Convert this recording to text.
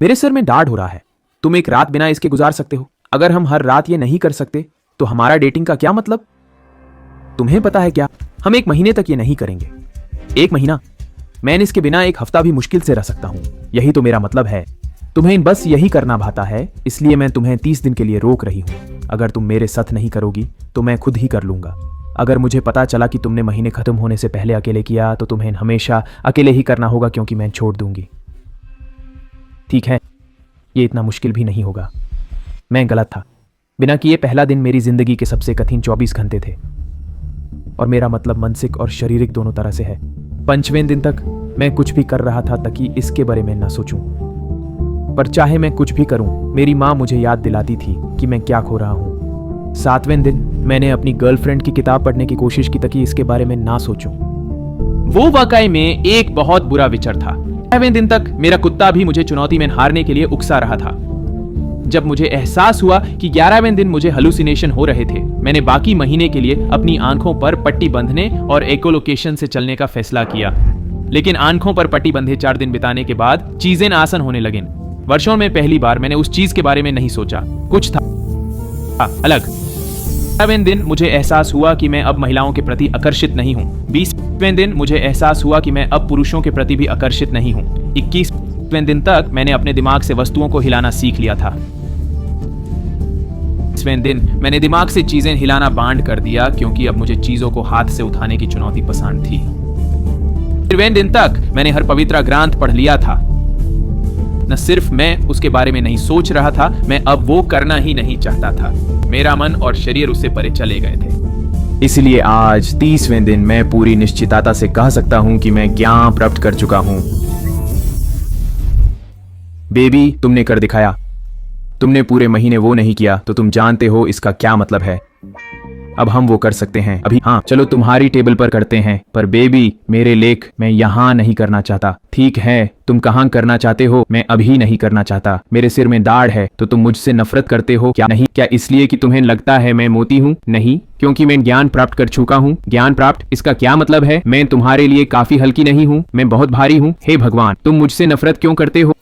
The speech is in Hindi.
मेरे सिर में दाढ़ हो रहा है। तुम एक रात बिना इसके गुजार सकते हो। अगर हम हर रात ये नहीं कर सकते तो हमारा डेटिंग का क्या मतलब? तुम्हें पता है क्या, हम 1 महीने तक ये नहीं करेंगे। 1 महीना? मैं इसके बिना 1 हफ्ता भी मुश्किल से रह सकता हूं। यही तो मेरा मतलब है। तुम्हें बस यही करना भाता है, इसलिए मैं तुम्हें 30 दिन के लिए रोक रही हूं। अगर तुम मेरे साथ नहीं करोगी तो मैं खुद ही कर लूंगा। अगर मुझे पता चला कि तुमने महीने खत्म होने से पहले अकेले किया तो तुम्हें हमेशा अकेले ही करना होगा, क्योंकि मैं छोड़ दूंगी। ठीक है, ये इतना मुश्किल भी नहीं होगा। मैं गलत था। बिना किए पहला दिन मेरी जिंदगी के सबसे कठिन 24 घंटे थे, और मेरा मतलब मानसिक और शारीरिक दोनों तरह से है। 5वें दिन तक मैं कुछ भी कर रहा था ताकि इसके बारे में ना सोचूं। पर चाहे मैं कुछ भी करूं, मेरी माँ मुझे याद दिलाती थी कि मैं क्या खो रहा हूं। 7वें दिन मैंने अपनी गर्लफ्रेंड की किताब पढ़ने की कोशिश की ताकि इसके बारे में ना सोचूं। वो वाकई में एक बहुत बुरा विचार था। 6वें दिन तक मेरा कुत्ता भी मुझे चुनौती में हारने के लिए उकसा रहा था। जब मुझे एहसास हुआ कि 11वें दिन मुझे हेलुसिनेशन हो रहे थे, मैंने बाकी महीने के लिए अपनी आंखों पर पट्टी बंधने और एकोलोकेशन से चलने का फैसला किया। लेकिन आंखों पर पट्टी बंधे 4 दिन बिताने के बाद चीजें आसान होने लगीं। वर्षों में पहली बार मैंने उस चीज के बारे में नहीं सोचा। कुछ था अलग। 11वें दिन मुझे एहसास हुआ कि मैं अब महिलाओं के प्रति आकर्षित नहीं हूँ। 20वें दिन मुझे एहसास हुआ कि मैं अब पुरुषों के प्रति भी आकर्षित नहीं हूँ। 21वें दिन तक मैंने अपने दिमाग से वस्तुओं को हिलाना सीख लिया था। 20वें दिन मैंने दिमाग से चीजें हिलाना बंद कर दिया, क्योंकि अब मुझे चीजों को हाथ से उठाने की चुनौती पसंद थी। 23वें दिन तक मैंने हर पवित्र ग्रंथ पढ़ लिया था। न सिर्फ मैं उसके बारे में नहीं सोच रहा था, मैं अब वो करना ही नहीं चाहता था। मेरा मन और शरीर उससे परे चले गए थे। इसलिए आज 30वें दिन मैं पूरी निश्चितता से कह सकता हूं कि मैं ज्ञान प्राप्त कर चुका हूं। बेबी, तुमने कर दिखाया। तुमने पूरे महीने वो नहीं किया तो तुम जानते हो इसका क्या मतलब है। अब हम वो कर सकते हैं अभी। हाँ, चलो तुम्हारी टेबल पर करते हैं। पर बेबी, मेरे लेख मैं यहाँ नहीं करना चाहता। ठीक है, तुम कहाँ करना चाहते हो? मैं अभी नहीं करना चाहता। मेरे सिर में दाढ़ है तो तुम मुझसे नफरत करते हो क्या? नहीं। क्या इसलिए कि तुम्हें लगता है मैं मोती हूँ? नहीं, क्योंकि मैं ज्ञान प्राप्त कर चुका हूँ। ज्ञान प्राप्त, इसका क्या मतलब है? मैं तुम्हारे लिए काफी हल्की नहीं हूँ, मैं बहुत भारी हूँ। हे भगवान, तुम मुझसे नफरत क्यों करते हो?